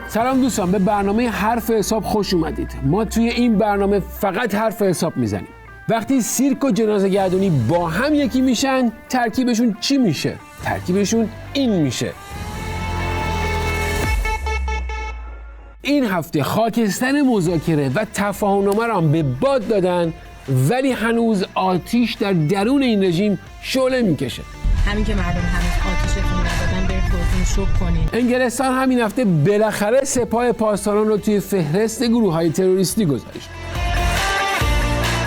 سلام دوستان، به برنامه حرف حساب خوش اومدید. ما توی این برنامه فقط حرف حساب میزنیم. وقتی سیرک و جنازه گردونی با هم یکی میشن، ترکیبشون چی میشه؟ ترکیبشون این میشه. این هفته خاکستر مذاکره و تفاهم‌نامه را هم به باد دادن، ولی هنوز آتیش در درون این رژیم شعله میکشه. همین که مردم هنوز آتیشتون ندادن، برید خودتون شوک کنین. انگلستان همین هفته بالاخره سپاه پاسداران رو توی فهرست گروه‌های تروریستی گذاشت.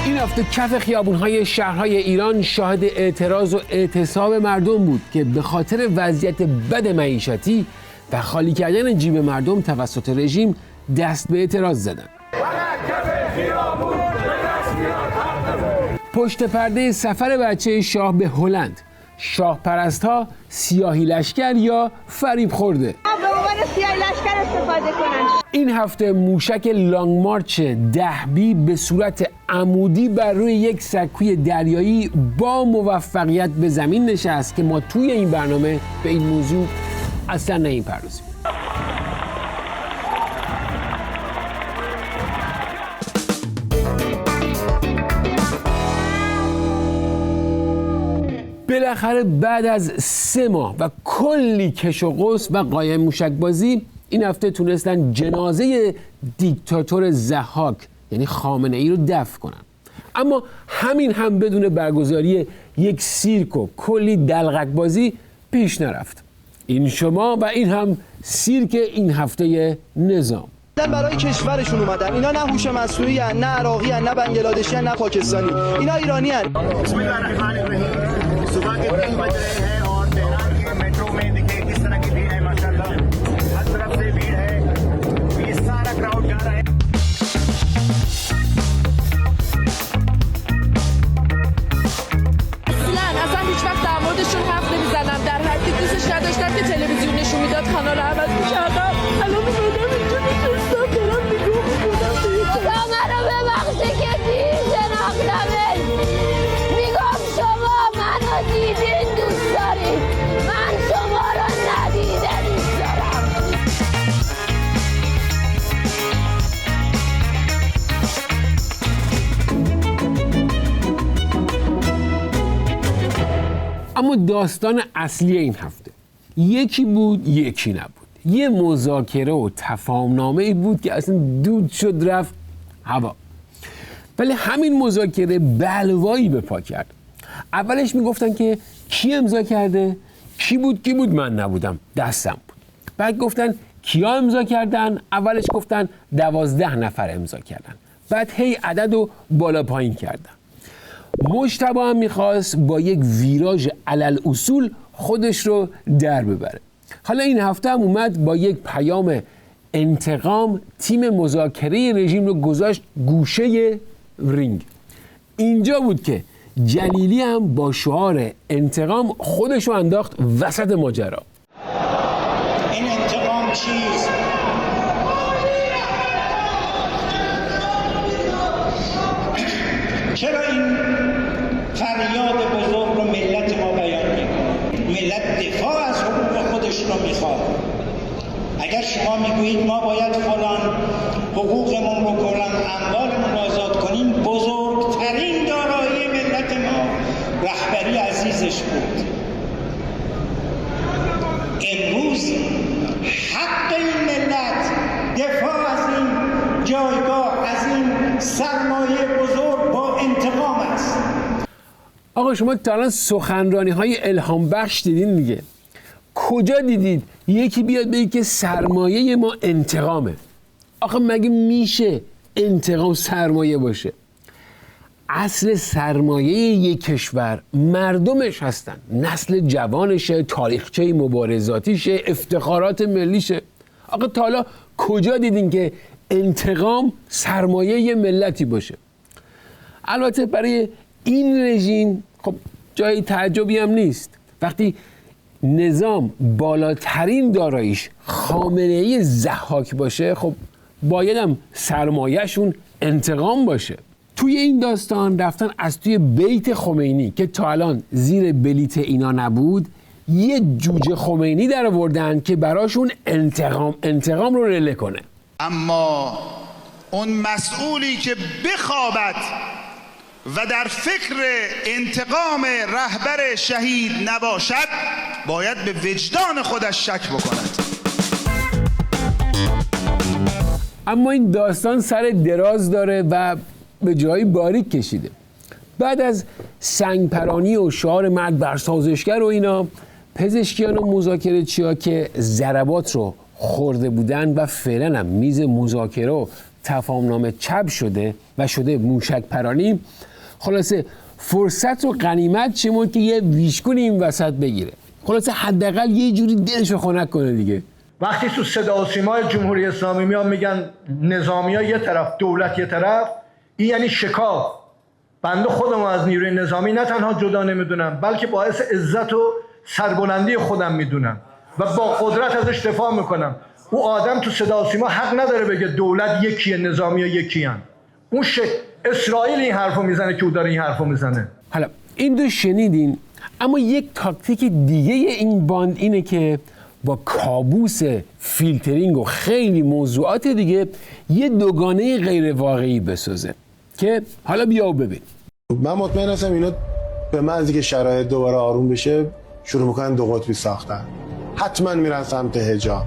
این هفته کف خیابون‌های شهرهای ایران شاهد اعتراض و اعتصاب مردم بود که به خاطر وضعیت بد معیشتی و خالی کردن جیب مردم توسط رژیم دست به اعتراض زدند. پشت پرده سفر بچه شاه به هلند، شاه پرست‌ها سیاهی لشکر یا فریب خورده به عنوان سیاهی لشکر استفاده کنن. این هفته موشک لانگ مارچ 10B به صورت عمودی بر روی یک سکوی دریایی با موفقیت به زمین نشست که ما توی این برنامه به این موضوع اصلا نمی‌پردازیم. بالاخره بعد از 3 ماه و کلی کش و قوس و قایم موشک بازی، این هفته تونستن جنازه دیکتاتور ضحاک یعنی خامنه ای رو دفن کنن. اما همین هم بدون برگزاری یک سیرک و کلی دلقک بازی پیش نرفت. این شما و این هم سیرک این هفته نظام. برای کشورشون اومدن. اینا نه هوش مصنوعی ان، نه عراقی ان، نه بنگلادشی ان، نه پاکستانی. اینا ایرانی ان. بسم الله الرحمن الرحیم. صبح के 3 बज रहे हैं और तेहरान के मेट्रो में देखिए किस तरह की भीड़ है माशाल्लाह. हर तरफ से भीड़ है. ये सारा क्राउड जा रहा है. اصلا هیچ وقت در موردشون حرف نمیزنم. در حدی دوستش نداشتم که تلویزیون نشون میداد کانال عوض می‌کردم. الان می‌بینم اینجا نشستم دارم نگاه می‌کنم. خدا منو ببخشه که دیر شناختمت. میگم شما منو دیدین دوست دارید، من شما رو ندیده دوست دارم. اما داستان اصلی این هفته یکی بود یکی نبود. یه مذاکره و تفاهم‌نامه‌ای بود که اصلا دود شد رفت هوا. ولی همین مذاکره بلوایی به پا کرد. اولش میگفتن که کی امضا کرده؟ کی بود من نبودم، دستم بود. بعد گفتن کیا امضا کردن؟ اولش گفتن 12 نفر امضا کردن. بعد هی عدد رو بالا پایین کردن. مجتبی هم میخواست با یک ویراژ علل اصول خودش رو در ببره. حالا این هفته هم اومد با یک پیام انتقام تیم مذاکره رژیم رو گذاشت گوشه رینگ. اینجا بود که جلیلی هم با شعار انتقام خودش رو انداخت وسط ماجرا. این انتقام چیست؟ چرا این فریاد بزرگ رو ملت ما بیان میکنه؟ ملت دفاع از حقوق خودش رو میخواد. اگر شما میگویید ما باید فلان حقوقمون رو کلان اموالمون رو آزاد کنیم، بزرگترین دارایی ملت ما رهبری عزیزش بود. امروز حق این ملت دفاع از این جایگاه، از این سرمایه بزرگ با انتقام است. آقا شما تا الان سخنرانی‌های الهام بخش دیدین دیگه. کجا دیدید یکی بیاد بگه که سرمایه ما انتقامه؟ آخه مگه میشه انتقام سرمایه باشه؟ اصل سرمایه یک کشور مردمش هستن، نسل جوانشه، تاریخچه مبارزاتیشه، افتخارات ملیشه. آقا تا حالا کجا دیدین که انتقام سرمایه یه ملتی باشه؟ البته برای این رژیم خب جای تعجبی هم نیست. وقتی نظام بالاترین داراییش خامنه‌ای ضحاک باشه، خب بایدم سرمایه‌شون انتقام باشه. توی این داستان رفتن از توی بیت خمینی که تا الان زیر بلیت اینا نبود یه جوجه خمینی در آوردن که براشون انتقام رو رله کنه. اما اون مسئولی که بخوابد و در فکر انتقام رهبر شهید نباشد باید به وجدان خودش شک بکند. اما این داستان سر دراز داره و به جایی باریک کشیده. بعد از سنگپرانی و شعار مرگ بر سازشگر و اینا، پزشکیان و مذاکره‌چی‌ها که ضربات رو خورده بودن و فعلا هم میز مذاکره و تفاهمنامه چپ شده و شده موشک پرانی، خلاصه فرصت رو غنیمت چمون که یه ویشکون این وسط بگیره. خلاصه حداقل یه جوری دلشو خنک کنه دیگه. وقتی تو صدا و سیمای جمهوری اسلامی میان میگن نظامی‌ها یه طرف دولت یه طرف، این یعنی شکاف. بنده خودم از نیروی نظامی نه تنها جدا نمیدونم بلکه باعث عزت و سربلندی خودم میدونم و با قدرت ازش دفاع میکنم. اون آدم تو صدا و سیما حق نداره بگه دولت یکیه نظامی‌ها یکیان. اون اسرائیل این حرفو میزنه که او داره این حرفو میزنه. حالا این دو شنیدین، اما یک تاکتیک دیگه این باند اینه که با کابوس فیلترینگ و خیلی موضوعات دیگه یه دوگانه غیر واقعی بسازه که حالا بیا و ببین. من مطمئن هستم اینا به محضی که شرایط دوباره آروم بشه شروع میکنن دو قطبی ساختن. حتما میرن سمت حجاب،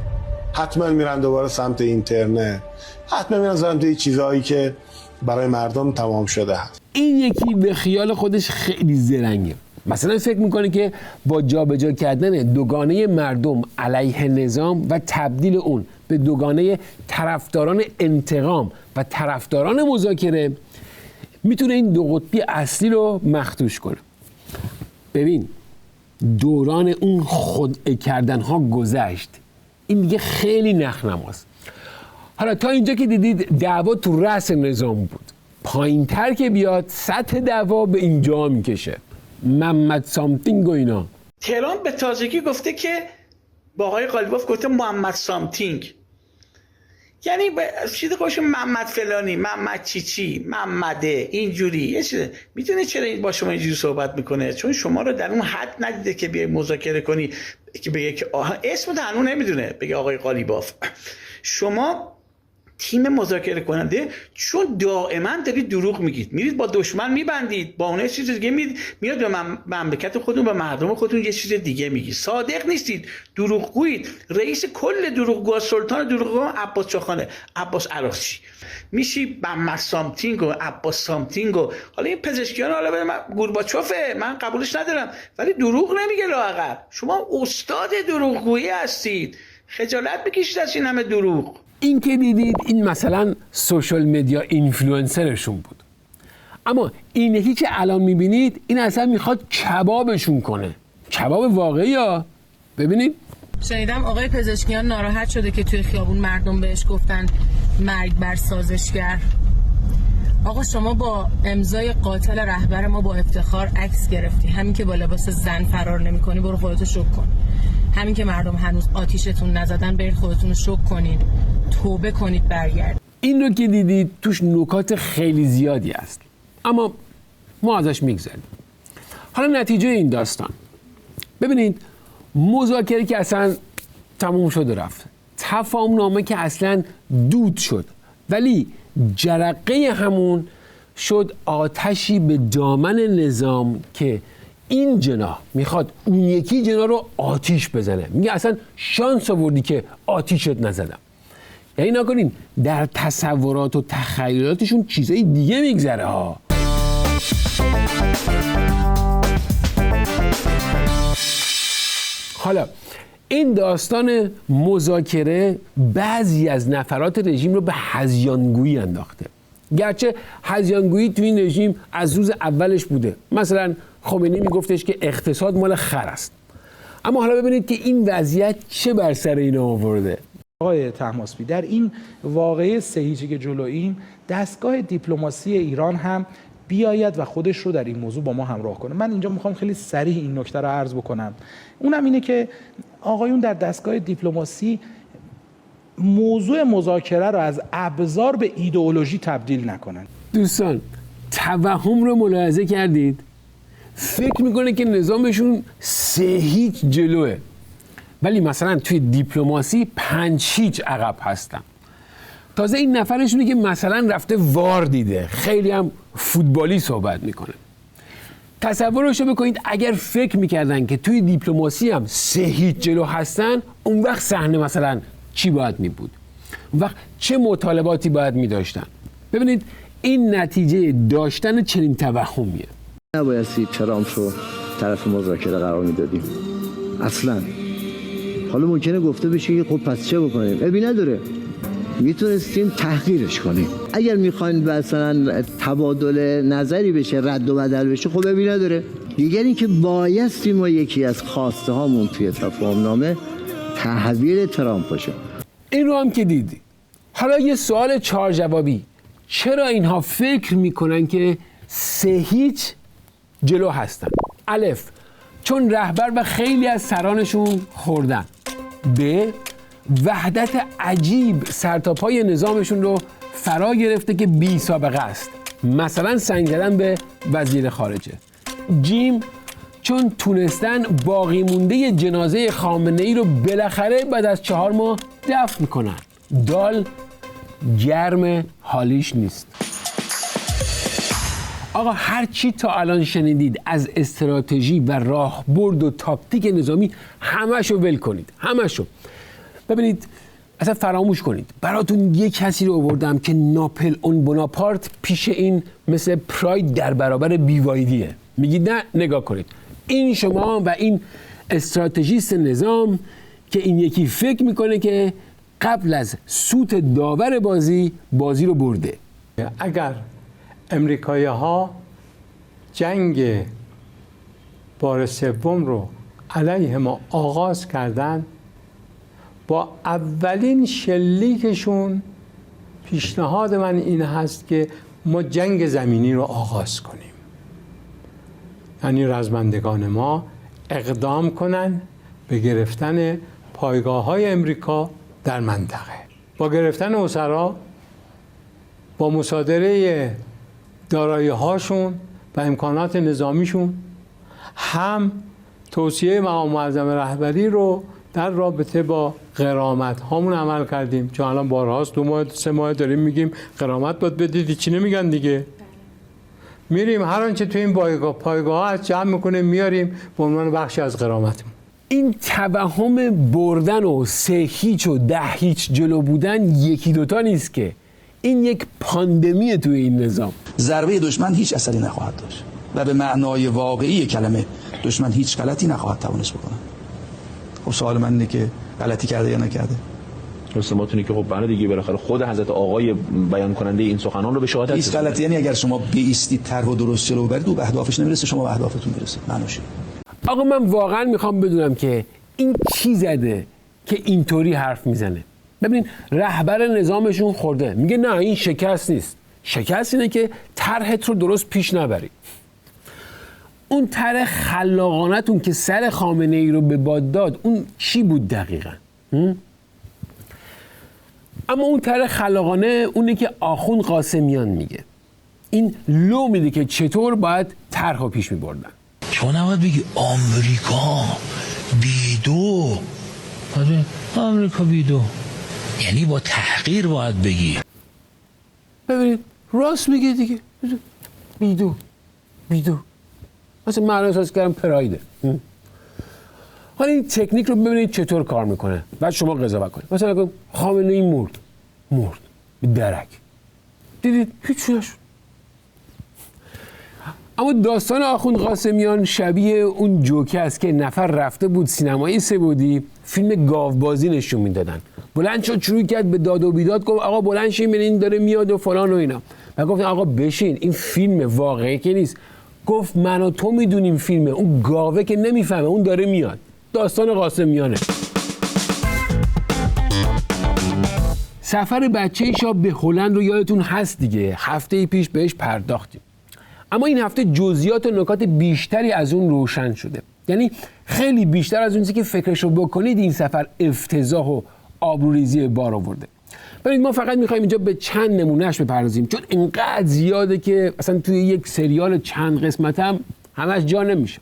حتما میرن دوباره سمت اینترنت، حتما میرن سمت این چیزهایی که برای مردم تمام شده هست. این یکی به خیال خودش خیلی زرنگه. مثلا فکر میکنه که با جابجا کردن دوگانه مردم علیه نظام و تبدیل اون به دوگانه طرفداران انتقام و طرفداران مذاکره میتونه این دو قطبی اصلی رو مخدوش کنه. ببین دوران اون خودعه کردن ها گذشت، این دیگه خیلی نخنماست. حالا تا اینجا که دیدید دعوا تو رأس نظام بود، پایین تر که بیاد سطح دعوا به اینجا میکشه. محمد سامتینگ و اینا. تهران به تازگی گفته که با آقای قالیباف گفته محمد سامتینگ، یعنی چیزی خوش محمد فلانی، محمد چیچی، محمده اینجوری یه چیزه. میدونی چرا این با شما اینجوری صحبت میکنه؟ چون شما رو در اون حد ندیده که بیای مذاکره کنی که بگه که اسم هنوز نمیدونه بگه آقای قالیباف. شما تیم مذاکره کننده چون دائما دارید دروغ میگید، میرید با دشمن میبندید، با اون چیز دیگه میاد به مملکت خودتون و مردم خودتون یه چیز دیگه میگید. صادق نیستید، دروغگویید. رئیس کل دروغگو، سلطان دروغگو عباس چاخانه، عباس عراقچی میشی محمد سامتینگ و عباس سامتینگ و حالا این پزشکیان حالا به من گورباچوفه، من قبولش ندارم، ولی دروغ نمیگه لااقل. شما استاد دروغگویی هستید، خجالت بکشید از این همه دروغ. این که دیدید این مثلا سوشال مدیا اینفلوئنسرشون بود، اما این یکی که الان میبینید این اصلا میخواد کبابشون کنه. کباب واقعی ها. ببینید شنیدم آقای پزشکیان ناراحت شده که توی خیابون مردم بهش گفتن مرگ بر سازشگر. آقا شما با امضای قاتل رهبر ما با افتخار عکس گرفتی، همین که با لباس زن فرار نمی‌کنی برو خودتو شوک کن. همین که مردم هنوز آتیشتون نزدن برید خودتون رو شوک کنید، توبه کنید، برگرد. این رو که دیدید توش نکات خیلی زیادی است، اما ما ازش میگذریم. حالا نتیجه این داستان ببینید، مذاکره که اصلا تموم شد و رفت، تفاهم نامه که اصلا دود شد، ولی جرقه همون شد آتشی به دامن نظام که این جناح میخواد اون یکی جناح رو آتیش بزنه. میگه اصلا شانس آوردی که آتیشت نزدم. یعنی نکنین در تصورات و تخیلاتشون چیزای دیگه میگذره ها. حالا این داستان مذاکره بعضی از نفرات رژیم رو به هذیانگویی انداخته، گرچه هذیانگویی تو این رژیم از روز اولش بوده. مثلا خمینی میگفتش که اقتصاد مال خر است، اما حالا ببینید که این وضعیت چه بر سر اینا آورده. آقای طهماسبی در این واقعه سهیچی که جلوییم، دستگاه دیپلماسی ایران هم بیاید و خودش رو در این موضوع با ما همراه کنه. من اینجا میخوام خیلی صریح این نکته رو عرض بکنم، اونم اینه که آقایون در دستگاه دیپلماسی موضوع مذاکره رو از ابزار به ایدئولوژی تبدیل نکنن. دوستان توهم رو ملاحظه کردید؟ فکر میکنه که نظامشون 3-0 جلوه، ولی مثلا توی دیپلماسی 5-0 عقب هستن. تازه این نفرشونه که مثلا رفته وار دیده، خیلی هم فوتبالی صحبت میکنه. تصورشو بکنید اگر فکر میکردن که توی دیپلماسی هم 3-0 جلو هستن، اون وقت صحنه مثلا چی باید میبود؟ اون وقت چه مطالباتی باید میداشتن؟ ببینید این نتیجه داشتن چنین توهمیه. نبایستی ترامپ رو طرف مذاکره قرار میدادیم اصلا. حالا ممکنه گفته بشه که خب پس چه بکنیم؟ ابی نداره، میتونستیم تحقیرش کنیم. اگر میخواین مثلا تبادل نظری بشه، رد و بدل بشه، خب ابی نداره. دیگر این که بایستی ما یکی از خواسته هامون توی تفاهمنامه تحویل ترامپ باشه. این رو هم که دیدی. حالا یه سوال 4 جوابی، چرا اینها فکر میکنن که 3-0 جلو هستن؟ الف، چون رهبر و خیلی از سرانشون خوردن. ب، وحدت عجیب سرتاپای نظامشون رو فرا گرفته که بی سابقه است، مثلا سنگ زدن به وزیر خارجه. جیم، چون تونستن باقی مونده جنازه خامنه‌ای رو بالاخره بعد از 4 ماه دفن کنن. دال، گرم حالیش نیست. آقا هر چی تا الان شنیدید از استراتژی و راهبرد و تاکتیک نظامی همشو ول کنید، همشو. ببینید اصلا فراموش کنید. براتون یه کسی رو آوردم که ناپلئون بناپارت پیش این مثل پراید در برابر بیوایدیه. میگید نه؟ نگاه کنید. این شما و این استراتژیست نظام که این یکی فکر میکنه که قبل از سوت داور بازی رو برده. اگر امریکایی ها جنگ بار سوم رو علیه ما آغاز کردن، با اولین شلیکشون پیشنهاد من این هست که ما جنگ زمینی رو آغاز کنیم. یعنی رزمندگان ما اقدام کنن به گرفتن پایگاه‌های امریکا در منطقه. با گرفتن اسرا، با مصادره دارایی‌هاشون و امکانات نظامیشون، هم توصیه مقام معظم رهبری رو در رابطه با غرامت هامون عمل کردیم، چون الان بارهاست 2 ماه 3 ماه داریم میگیم غرامت باید بدید، چی نمیگن دیگه. میریم هر آنچه تو این پایگاه ها جمع میکنیم میاریم به عنوان بخشی از غرامتمون. این توهم بردن و 3-0 و 10-0 جلو بودن یکی دوتا نیست که، این یک پاندمیه توی این نظام. ضربه دشمن هیچ اثری نخواهد داشت و به معنای واقعی کلمه دشمن هیچ غلطی نخواهد توانست بکنه. خب سوال من اینه که غلطی کرده یا نکرده؟ رسوماتونی که خب بنا دیگه بالاخره خود حضرت آقای بیان کننده این سخنان رو به شهادت هیچ غلطی، یعنی اگر شما بیستید طرح و درست جلو برید او به اهدافش نمیرسه، شما به اهدافتون میرسید. معنیش آقا من واقعا میخوام بدونم که این چی زده که اینطوری حرف میزنه. ببین رهبر نظامشون خورده، میگه نه این شکست نیست، شکست اینه که طرحت رو درست پیش نبری. اون طرح خلاقانتون که سر خامنه‌ای رو به باد داد، اون چی بود دقیقاً؟ اما اون طرح خلاقانه اونه که آخوند قاسمیان میگه. این لو میده که چطور باید طرح رو پیش میبردن. شما نباید بگی آمریکا بیدو، آمریکا بیدو، یعنی با تحقیر باید بگی. ببینید راست میگه دیگه، بیدو مثلا معنی احساس کردم پرایده. حالا این تکنیک رو ببینید چطور کار میکنه، بعد شما قضاوت کنید. مثلا خامنه‌ای مرد به درک، دیدید هیچ نشد. اما داستان آخوند قاسمیان شبیه اون جوکه است که نفر رفته بود سینمای سه‌بعدی فیلم گاوبازی نشون میدادن، بلند شد شروع کرد به داد و بیداد، گفت آقا بلند شین این داره میاد و فلان و اینا. و گفتن آقا بشین، این فیلم واقعی که نیست. گفت من و تو میدونیم فیلمه، اون گاوه که نمیفهمه، اون داره میاد. داستان قاسمیانه. سفر بچه شاب به هلند رو یادتون هست دیگه، هفته پیش بهش پرداختیم. اما این هفته جزئیات و نکات بیشتری از اون روشن شده، یعنی خیلی بیشتر از اون چیزی که فکرشو بکنید این سفر افتضاح و آبروریزی بار آورده. ببینید ما فقط میخوایم اینجا به چند نمونهش بپردازیم، چون اینقدر زیاده که اصلا توی یک سریال چند قسمت هم همش جا نمیشه.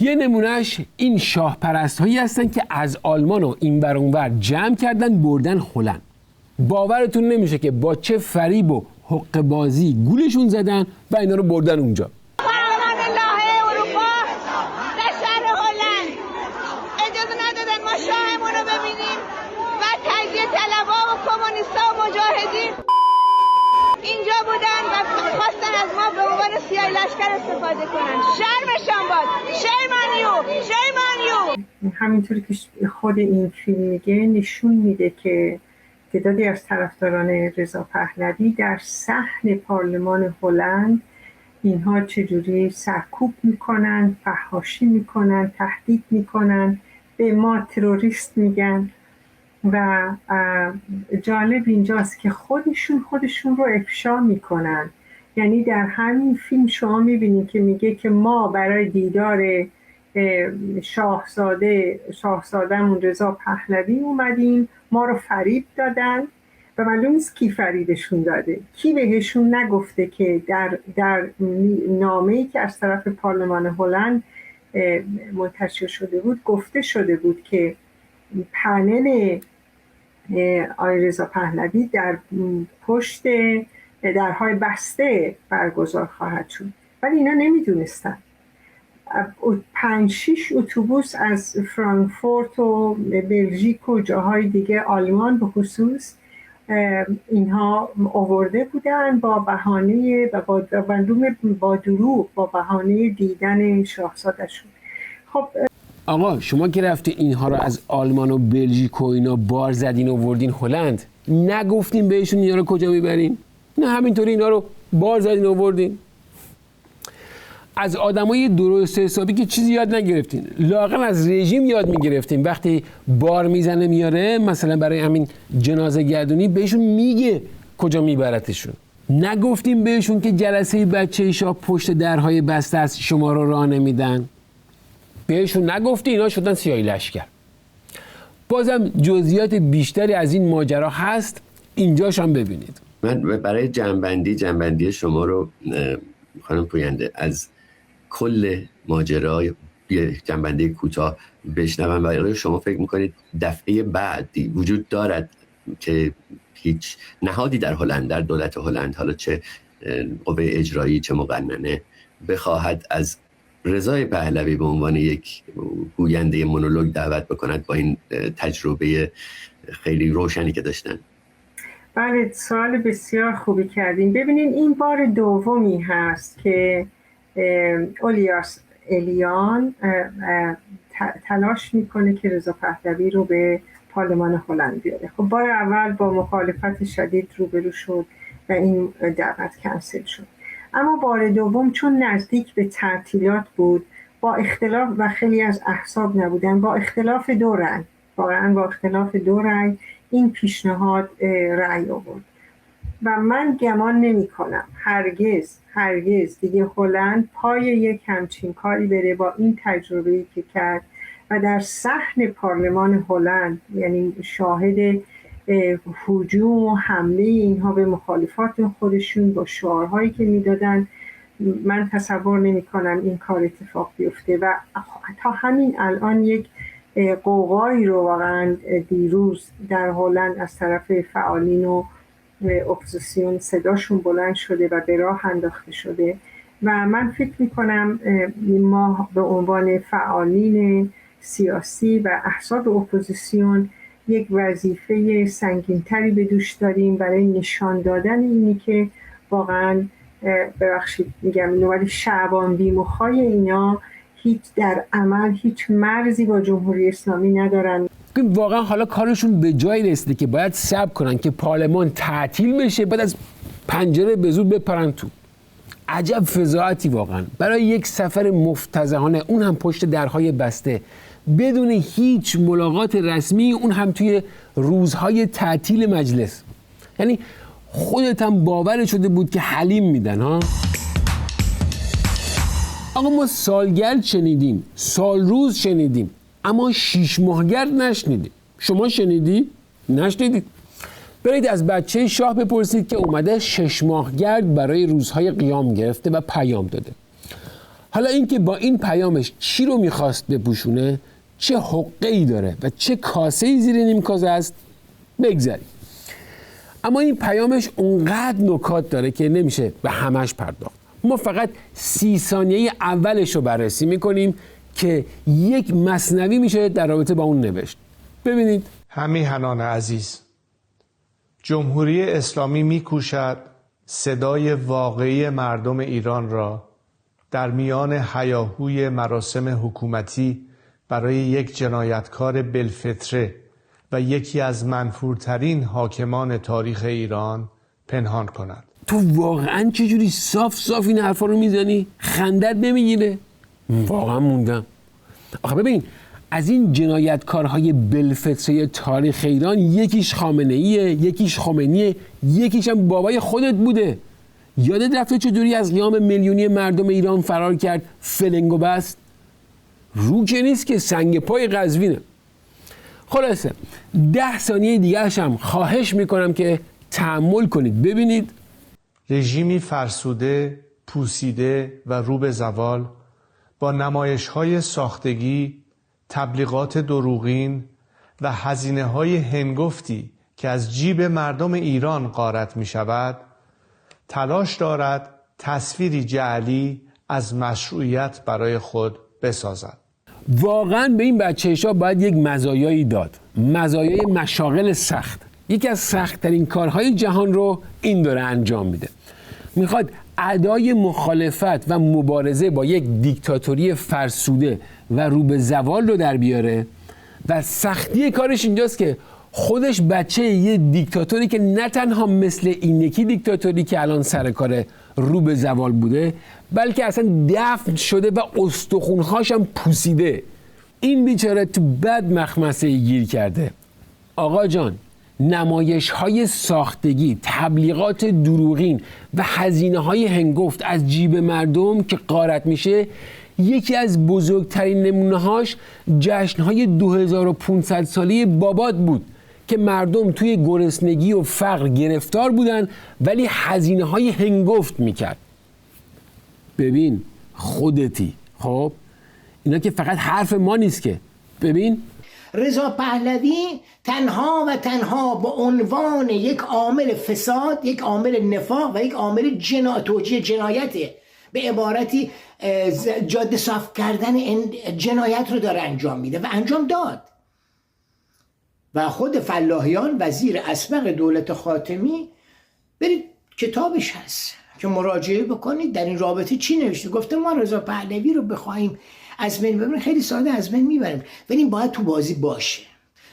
یه نمونهش این شاه پرست هایی هستن که از آلمان و این بر اون ور جمع کردن بردن هلند. باورتون نمیشه که با چه فریب و حق بازی گولشون زدن و اینا رو بردن اونجا. اینجا بودن و خواستن از ما به عنوان سیاه لشکر استفاده کنن. شرمشان باد. شیمانیو. همینطوری که خود این فیلم میگه نشون میده که تعدادی از طرفداران رضا پهلوی در صحن پارلمان هلند اینها چجوری سرکوب میکنن، فحاشی میکنن، تهدید میکنن، به ما تروریست میگن. و جالب اینجاست که خودشون رو افشا میکنن. یعنی در همین فیلم شما میبینید که میگه که ما برای دیدار شاهزاده‌مون رضا پهلوی اومدیم، ما رو فریب دادن و معلوم نیست کی فریبشون داده. کی بهشون نگفته که در نامه‌ای که از طرف پارلمان هلند منتشر شده بود گفته شده بود که پنل آقای رضا پهلوی در پشت درهای بسته برگزار خواهد شد، ولی اینا نمیدونستن. 5-6 اتوبوس از فرانکفورت و بلژیک و جاهای دیگه، آلمان به خصوص، اینها آورده بودن با بهانه با دروغ، با بهانه دیدن شاهزاده‌شون. خب آقا شما که رفتی اینها رو از آلمان و بلژیک و اینا بار زدین و وردین هلند، نگفتین بهشون اینا رو کجا میبرین؟ نه همینطوری اینا رو بار زدین و وردین. از آدمای درست حسابی که چیزی یاد نگرفتین، لااقل از رژیم یاد میگرفتین. وقتی بار میزنه میاره مثلا برای همین جنازه گردونی، بهشون میگه کجا میبرتشون. نگفتیم بهشون که جلسه بچه شاه پشت درهای بسته است، شما رو راه نمیدن. بهشون نگفتی، اینا شدن سیاه لشکر. بازم جزئیات بیشتری از این ماجرا هست، اینجاش هم ببینید. من برای جنبندی شما رو خانم پوینده از کل ماجرا یه جنبندی کوتاه بشنوم و شما فکر میکنید دفعه بعدی وجود دارد که هیچ نهادی در هلند، در دولت هلند، حالا چه قوه اجرایی چه مقننه، بخواهد از رضا پهلوی به عنوان یک گوینده مونولوگ دعوت بکند با این تجربه خیلی روشنی که داشتن؟ بله، سوال بسیار خوبی کردیم. ببینین این بار دومی هست که اولیاس الیان تلاش میکنه که رضا پهلوی رو به پارلمان هلند بیاره. خب بار اول با مخالفت شدید روبرو شد و این دعوت کنسل شد. اما بار دوم چون نزدیک به تعطیلات بود، با اختلاف و خیلی از احزاب نبودن، با اختلاف 2 رأی، واقعا با اختلاف 2 رأی این پیشنهاد رأی آورد. و من گمان نمی کنم هرگز دیگه هلند پای یک همچین کاری بره با این تجربه‌ای که کرد و در صحن پارلمان هلند، یعنی شاهد هجوم و حمله اینها به مخالفات خودشون با شعارهایی که میدادن. من تصور نمی کنم این کار اتفاق بیفته و تا همین الان یک قوقایی رو واقعا دیروز در هلند از طرف فعالین و اپوزیسیون صداشون بلند شده و به راه انداخته شده و من فکر می کنم ما به عنوان فعالین سیاسی و احزاب اپوزیسیون یک وظیفه سنگین‌تری به دوش داریم برای نشان دادن اینی که واقعا ببخشید میگم ولی شعبان بیمخای اینا هیچ در عمل هیچ مرزی با جمهوری اسلامی ندارن. واقعا حالا کارشون به جایی رسیده که باید صبر کنن که پارلمان تعطیل بشه، بعد از پنجره به زور بپرن تو. عجب فضاحتی واقعا برای یک سفر مفتضحانه، اون هم پشت درهای بسته، بدون هیچ ملاقات رسمی، اون هم توی روزهای تعطیل مجلس. یعنی خودت هم باور شده بود که حلیم میدن ها. آقا ما سالگرد شنیدیم، سال روز شنیدیم، اما 6 ماهگرد نشنیدیم. شما شنیدی؟ نشنیدید. برید از بچه شاه بپرسید که اومده 6 ماهگرد برای روزهای قیام گرفته و پیام داده. حالا اینکه با این پیامش چی رو میخواست بپوشونه، چه حقه‌ای داره و چه کاسه‌ای زیر نیم کاسه است، بگذاریم. اما این پیامش اونقدر نکات داره که نمیشه به همش پرداخت. ما فقط 30 ثانیه اولش رو بررسی میکنیم که یک مثنوی میشه در رابطه با اون نوشت. ببینید. همیهنان عزیز، جمهوری اسلامی میکوشد صدای واقعی مردم ایران را در میان هیاهوی مراسم حکومتی برای یک جنایتکار بالفطره و یکی از منفورترین حاکمان تاریخ ایران پنهان کند. تو واقعا چجوری صاف این حرفا رو میزنی؟ خندت نمیگیره؟ واقعا موندم. آخه ببین، از این جنایتکارهای بالفطره تاریخ ایران یکیش خامنه‌ایه، یکیش خمینیه، یکیش هم بابای خودت بوده. یادت رفته چجوری از قیام میلیونی مردم ایران فرار کرد، فلنگو بست؟ رو که نیست که سنگ پای قزوینه. خلاصه 10 ثانیه دیگرش هم خواهش میکنم که تأمل کنید. ببینید. رژیمی فرسوده، پوسیده و رو به زوال با نمایش‌های ساختگی، تبلیغات دروغین و هزینه‌های هنگفتی که از جیب مردم ایران غارت می‌شود، تلاش دارد تصویری جعلی از مشروعیت برای خود بسازد. واقعا به این بچه‌ها باید یک مزایایی داد، مزایای مشاغل سخت. یکی از سخت‌ترین کارهای جهان رو این داره انجام میده. میخواد ادای مخالفت و مبارزه با یک دیکتاتوری فرسوده و رو به زوال رو در بیاره و سختی کارش اینجاست که خودش بچه یه دیکتاتوری که نه تنها مثل این یکی دیکتاتوری که الان سر کار رو به زوال بوده، بلکه اصلا دفن شده و استخونهاش هم پوسیده. این بیچاره تو بد مخمسه گیر کرده. آقا جان، نمایش‌های ساختگی، تبلیغات دروغین و هزینه‌های هنگفت از جیب مردم که غارت میشه، یکی از بزرگترین نمونه‌هاش جشن‌های 2500 ساله بابات بود که مردم توی گرسنگی و فقر گرفتار بودن ولی هزینه‌های هنگفت میکرد. ببین خودتی. خب اینا که فقط حرف ما نیست که. ببین رضا پهلوی تنها و تنها با عنوان یک عامل فساد، یک عامل نفاق و یک عامل توجیه جنایته، به عبارتی جاده صاف کردن جنایت رو داره انجام میده و انجام داد. و خود فلاحیان وزیر اسبق دولت خاتمی، برید کتابش هست که مراجعه بکنید در این رابطه چی نوشته. گفته ما رضا پهلوی رو بخوایم از بین ببریم، خیلی ساده از بین میبریم، ولی این باید تو بازی باشه،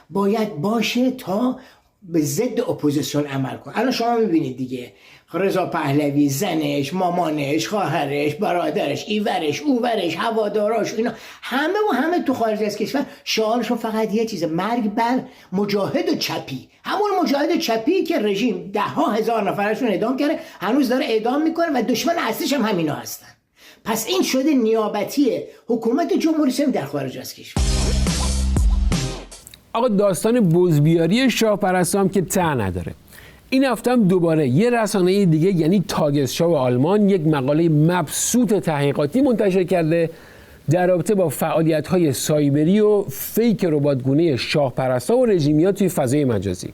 باید باشه تا به ضد اپوزیسیون عمل کنه. الان شما میبینید دیگه، رضا پهلوی، زنش، مامانش، خواهرش، برادرش، ایورش، اوورش، هواداراش، اینا همه تو خارج از کشور شعارشون فقط یه چیزه: مرگ بر مجاهد چپی. همون مجاهد چپی که رژیم 10,000 نفرشون اعدام کرده، هنوز داره اعدام میکنه و دشمن اصلیش هم همینا هستن. پس این شده نیابتی حکومت جمهوری اسلامی در خارج از کشور. آقا داستان بزبیاری شاه پرستو هم که ته نداره. این هفته هم دوباره یه رسانه دیگه یعنی تاگسشاو آلمان یک مقاله مبسوط تحقیقاتی منتشر کرده در رابطه با فعالیت‌های سایبری و فیک رباتگونه شاه پرستو و رژیمیا توی فضای مجازی.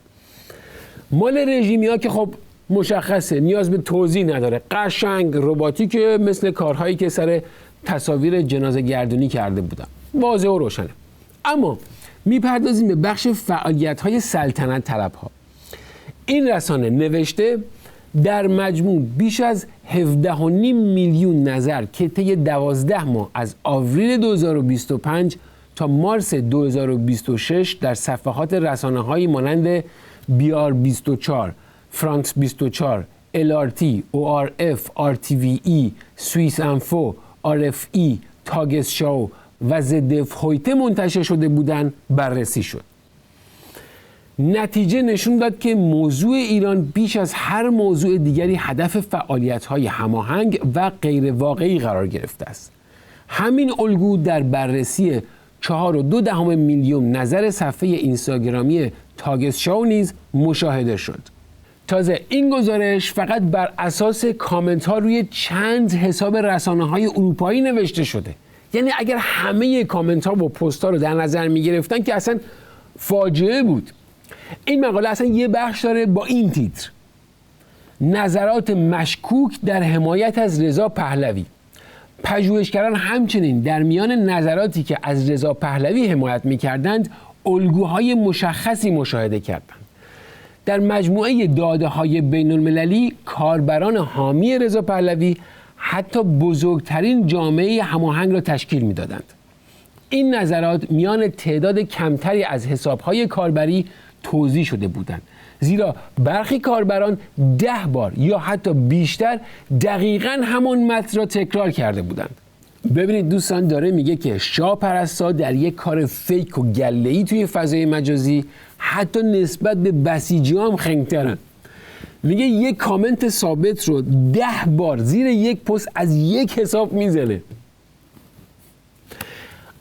مال رژیمیا که خب مشخصه، نیاز به توضیح نداره، قشنگ رباتی که مثل کارهایی که سر تصاویر جنازه گردونی کرده بودن، واضح و روشنه. اما میپردازیم به بخش فعالیت‌های سلطنت طلب‌ها. این رسانه نوشته در مجموع بیش از 17.5 میلیون نظر که طی 12 ماه از آوریل 2025 تا مارس 2026 در صفحات رسانه‌های مانند BR24، فرانس 24، LRT، ORF، RTVE، سوئیس انفو، RFE، تاگسشاو و ZDF هویته منتشر شده بودند بررسی شد. نتیجه نشون داد که موضوع ایران بیش از هر موضوع دیگری هدف فعالیت‌های هماهنگ و غیر واقعی قرار گرفته است. همین الگو در بررسی 4.2 میلیون نظر صفحه اینستاگرامی تاگسشاو نیز مشاهده شد. تازه این گزارش فقط بر اساس کامنت ها روی چند حساب رسانه های اروپایی نوشته شده. یعنی اگر همه کامنت ها و پست ها رو در نظر می گرفتن که اصلا فاجعه بود. این مقاله اصلا یه بخش داره با این تیتر: نظرات مشکوک در حمایت از رضا پهلوی. پژوهشگران همچنین در میان نظراتی که از رضا پهلوی حمایت می‌کردند الگوهای مشخصی مشاهده کردند. در مجموعه داده‌های بین‌المللی کاربران حامی رضا پهلوی حتی بزرگترین جامعه هماهنگ را تشکیل می‌دادند. این نظرات میان تعداد کمتری از حساب‌های کاربری توزیع شده بودند، زیرا برخی کاربران 10 بار یا حتی بیشتر دقیقاً همان متن را تکرار کرده بودند. ببینید دوستان، داره میگه که شاه پرستا در یک کار فیک و گله‌ای توی فضای مجازی حتی نسبت به بسیجی هم خنگ‌ترن. میگه یک کامنت ثابت رو 10 بار زیر یک پست از یک حساب میزنه.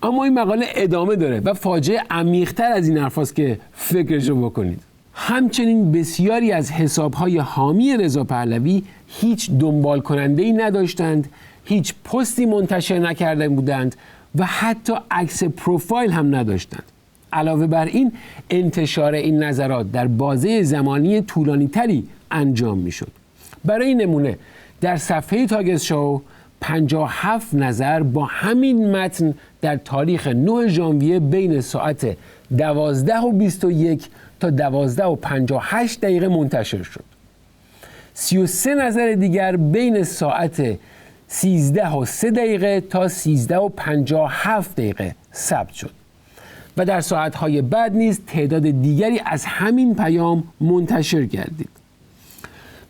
اما این مقاله ادامه داره و فاجعه عمیق‌تر از این حرفاست که فکرشو بکنید. همچنین بسیاری از حساب‌های حامی رضا پهلوی هیچ دنبال کننده‌ای نداشتند، هیچ پستی منتشر نکرده بودند و حتی عکس پروفایل هم نداشتند. علاوه بر این انتشار این نظرات در بازه زمانی طولانی‌تری انجام می‌شد. برای نمونه در صفحه تاگس شو 57 نظر با همین متن در تاریخ 9 ژانویه بین ساعت 12:21 تا 12:58 منتشر شد. 33 نظر دیگر بین ساعت 13:03 تا 13:57 ثبت شد و در ساعت‌های بعد نیز تعداد دیگری از همین پیام منتشر گردید.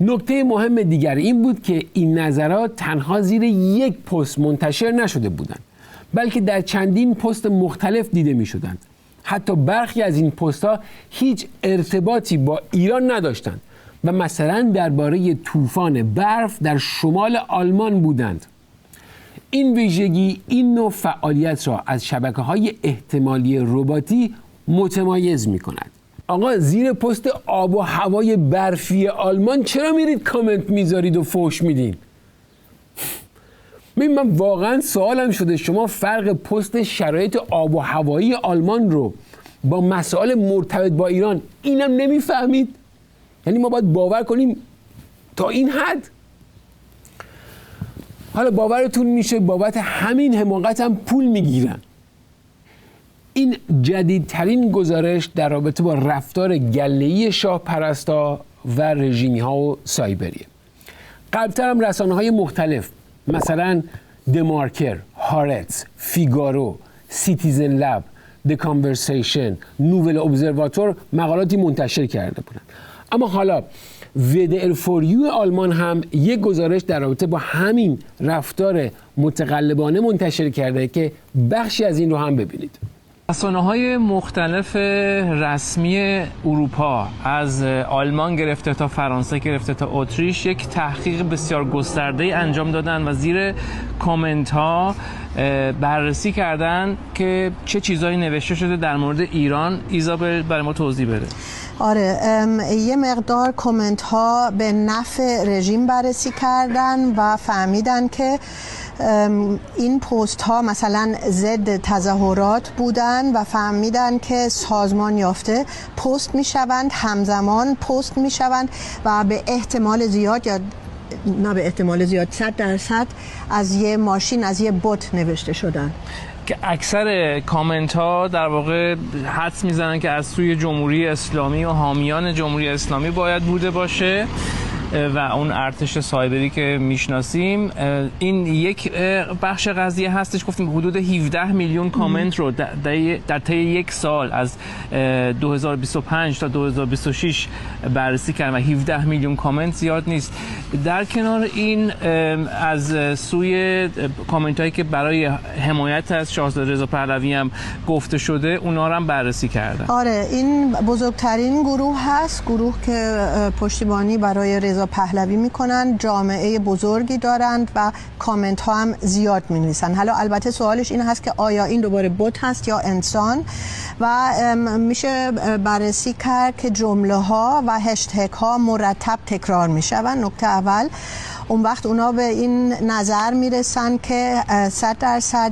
نکته مهم دیگر این بود که این نظرات تنها زیر یک پست منتشر نشده بودند، بلکه در چندین پست مختلف دیده می شدند. حتی برخی از این پست‌ها هیچ ارتباطی با ایران نداشتند و مثلا درباره طوفان برف در شمال آلمان بودند. این ویژگی این نوع فعالیت را از شبکه‌های احتمالی رباطی متمایز می‌کند. آقا زیر پست آب و هوای برفی آلمان چرا میرید کامنت میذارید و فوش میدین؟ من واقعا سوالم شده شما فرق پست شرایط آب و هوایی آلمان رو با مسائل مرتبط با ایران اینم نمیفهمید؟ یعنی ما باید باور کنیم تا این حد؟ حالا باورتون میشه بابت همین حماقت هم پول میگیرن. این جدیدترین گزارش در رابطه با رفتار گله‌ای شاه پرستا و رژیمی ها و سایبریه. قبلتر هم رسانه های مختلف مثلا دمارکر، هارتز، فیگارو، سیتیزن لب، د کانورسیشن، نوول ابزرواتور مقالاتی منتشر کرده بودند. اما حالا WDR for You آلمان هم یک گزارش در رابطه با همین رفتار متقلبانه منتشر کرده که بخشی از این رو هم ببینید. رسانه‌های مختلف رسمی اروپا از آلمان گرفته تا فرانسه گرفته تا اتریش یک تحقیق بسیار گسترده‌ای انجام دادن و زیر کامنت ها بررسی کردن که چه چیزایی نوشته شده در مورد ایران. ایزابل برای ما توضیح بده. آره، یه مقدار کامنت ها به نفع رژیم بررسی کردن و فهمیدن که این پست ها مثلا ضد تظاهرات بودن و فهمیدن که سازمان یافته پست می شوند، همزمان پست می شوند و به احتمال زیاد یا نه به احتمال زیاد 100% از یه ماشین، از یه بوت نوشته شدن که اکثر کامنت ها در واقع حدس میزنن که از سوی جمهوری اسلامی و حامیان جمهوری اسلامی باید بوده باشه و اون ارتش سایبری که میشناسیم. این یک بخش قضیه هستش. گفتیم حدود 17 میلیون کامنت رو در طی یک سال از 2025 تا 2026 بررسی کردن و 17 میلیون کامنت زیاد نیست. در کنار این از سوی کامنت هایی که برای حمایت از شاهزاده رضا پهلوی هم گفته شده اونا رو هم بررسی کردن. آره، این بزرگترین گروه هست، گروه که پشتیبانی برای رضا رضا پهلوی میکنن، جامعه بزرگی دارند و کامنت ها هم زیاد می نویسن. حالا البته سوالش این هست که آیا این دوباره بت هست یا انسان، و میشه بررسی کرد که جمله ها و هشتگ ها مرتب تکرار میشون. نکته اول، اون وقت اونا به این نظر میرسن که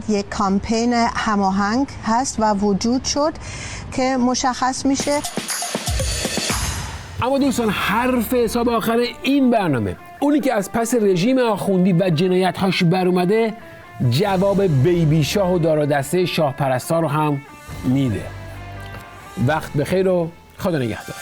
100% یک کامپین هماهنگ هست و وجود شد که مشخص میشه. اما دوستان، حرف حساب آخر این برنامه، اونی که از پس رژیم آخوندی و جنایت‌هاش بر اومده، جواب بیبی شاه و دار و دسته شاه پرستار رو هم میده. وقت بخیر و خدا نگهدار.